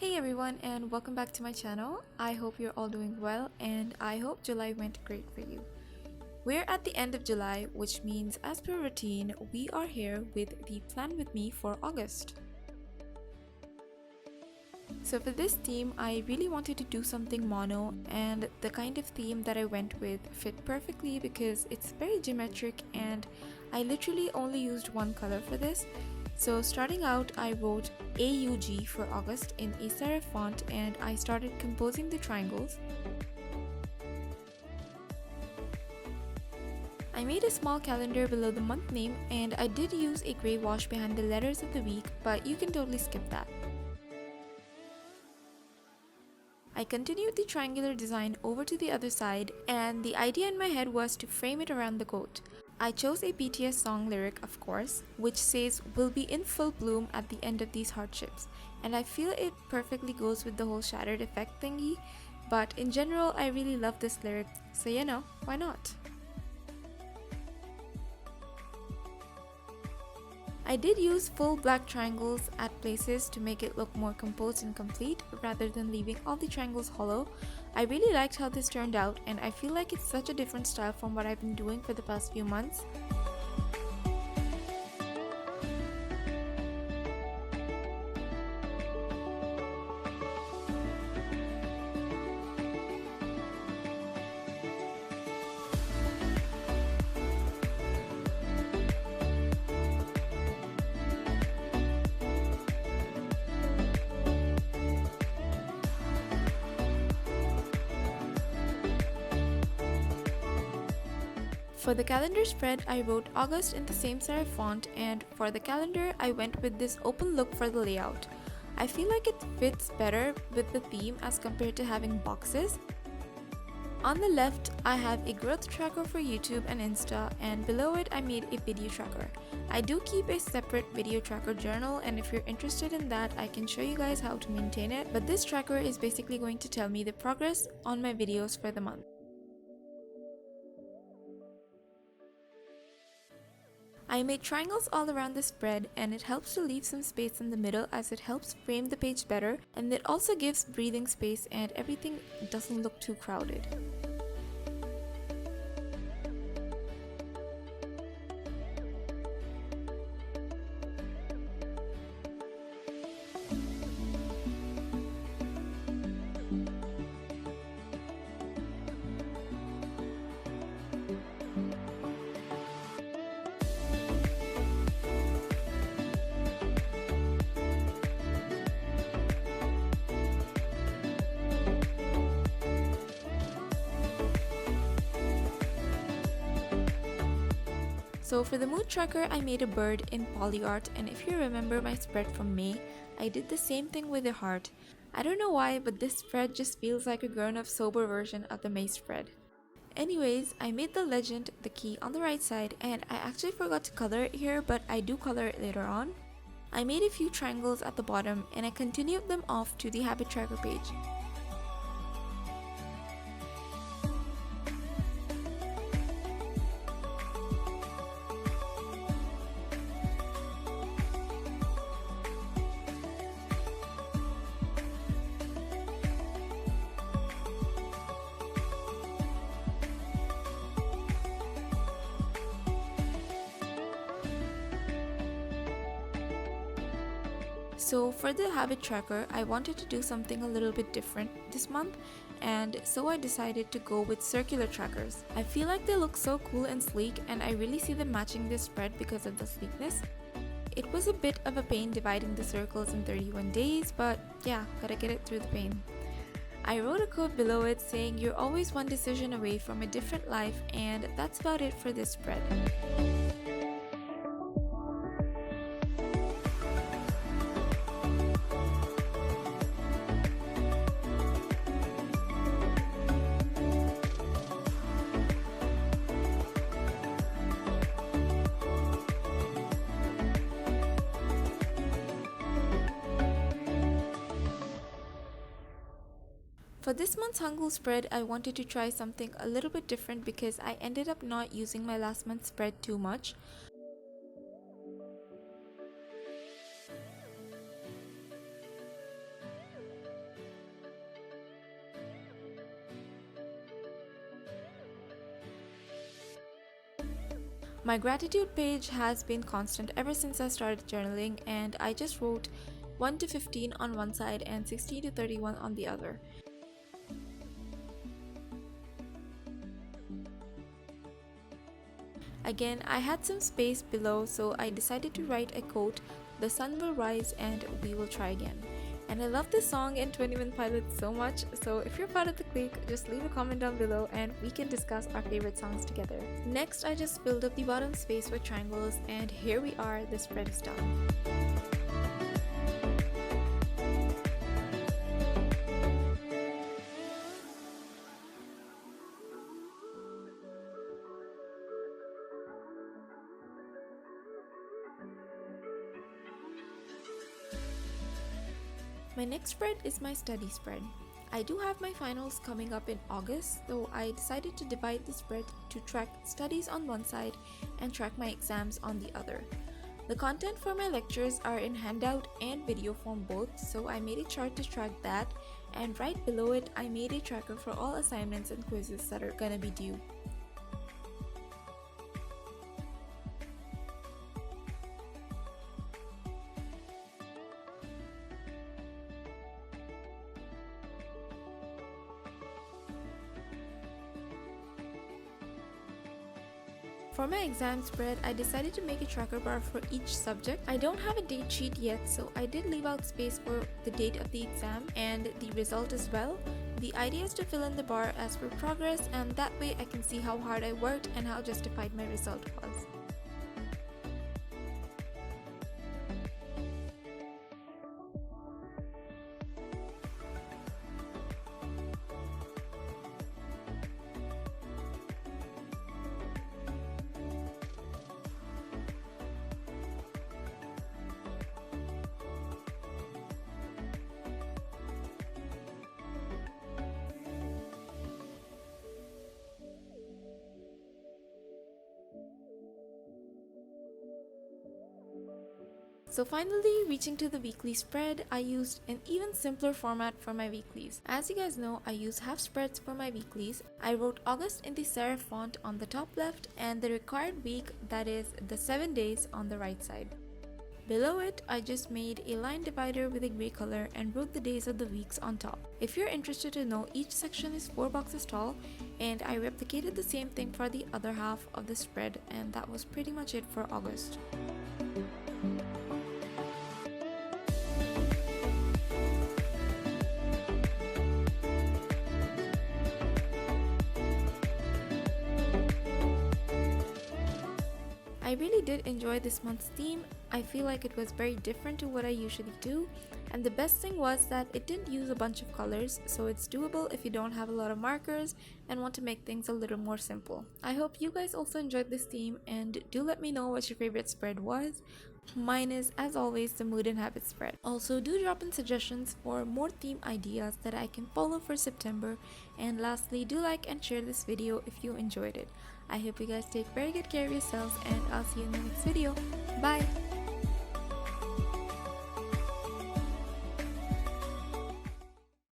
Hey everyone, and welcome back to my channel. I hope you're all doing well and I hope July went great for you. We're at the end of July, which means as per routine, we are here with the plan with me for August. So for this theme, I really wanted to do something mono, and the kind of theme that I went with fit perfectly because it's very geometric and I literally only used one color for this. So starting out, I wrote AUG for August in a serif font and I started composing the triangles. I made a small calendar below the month name and I did use a gray wash behind the letters of the week, but you can totally skip that. I continued the triangular design over to the other side, and the idea in my head was to frame it around the quote. I chose a BTS song lyric, of course, which says we'll be in full bloom at the end of these hardships, and I feel it perfectly goes with the whole shattered effect thingy, but in general I really love this lyric, so why not? I did use full black triangles at places to make it look more composed and complete rather than leaving all the triangles hollow. I really liked how this turned out and I feel like it's such a different style from what I've been doing for the past few months. For the calendar spread, I wrote August in the same serif font, and for the calendar, I went with this open look for the layout. I feel like it fits better with the theme as compared to having boxes. On the left, I have a growth tracker for YouTube and Insta, and below it I made a video tracker. I do keep a separate video tracker journal, and if you're interested in that, I can show you guys how to maintain it, but this tracker is basically going to tell me the progress on my videos for the month. I made triangles all around the spread, and it helps to leave some space in the middle as it helps frame the page better, and it also gives breathing space and everything doesn't look too crowded. So for the mood tracker, I made a bird in polyart, and if you remember my spread from May, I did the same thing with a heart. I don't know why, but this spread just feels like a grown-up sober version of the May spread. Anyways, I made the legend, the key, on the right side, and I actually forgot to color it here, but I do color it later on. I made a few triangles at the bottom and I continued them off to the habit tracker page. So for the habit tracker, I wanted to do something a little bit different this month, and so I decided to go with circular trackers. I feel like they look so cool and sleek, and I really see them matching this spread because of the sleekness. It was a bit of a pain dividing the circles in 31 days, but yeah, gotta get it through the pain. I wrote a quote below it saying you're always one decision away from a different life, and that's about it for this spread. For this month's Hangul spread, I wanted to try something a little bit different because I ended up not using my last month's spread too much. My gratitude page has been constant ever since I started journaling, and I just wrote 1 to 15 on one side and 16 to 31 on the other. Again, I had some space below, so I decided to write a quote, "The sun will rise and we will try again." And I love this song and 21 Pilots so much, so if you're part of the clique, just leave a comment down below and we can discuss our favorite songs together. Next, I just filled up the bottom space with triangles, and here we are, the spread is done. My next spread is my study spread. I do have my finals coming up in August, so I decided to divide the spread to track studies on one side and track my exams on the other. The content for my lectures are in handout and video form both, so I made a chart to track that, and right below it I made a tracker for all assignments and quizzes that are gonna be due. For my exam spread, I decided to make a tracker bar for each subject. I don't have a date sheet yet, so I did leave out space for the date of the exam and the result as well. The idea is to fill in the bar as per progress, and that way I can see how hard I worked and how justified my result was. So finally, reaching to the weekly spread, I used an even simpler format for my weeklies. As you guys know, I use half spreads for my weeklies. I wrote August in the serif font on the top left and the required week, that is the 7 days, on the right side. Below it, I just made a line divider with a gray color and wrote the days of the weeks on top. If you're interested to know, each section is 4 boxes tall, and I replicated the same thing for the other half of the spread, and that was pretty much it for August. I really did enjoy this month's theme. I feel like it was very different to what I usually do, and the best thing was that it didn't use a bunch of colors, so it's doable if you don't have a lot of markers and want to make things a little more simple. I hope you guys also enjoyed this theme, and do let me know what your favorite spread was. Mine is, as always, the Mood and Habit spread. Also, do drop in suggestions for more theme ideas that I can follow for September, and lastly, do like and share this video if you enjoyed it. I hope you guys take very good care of yourselves, and I'll see you in the next video. Bye!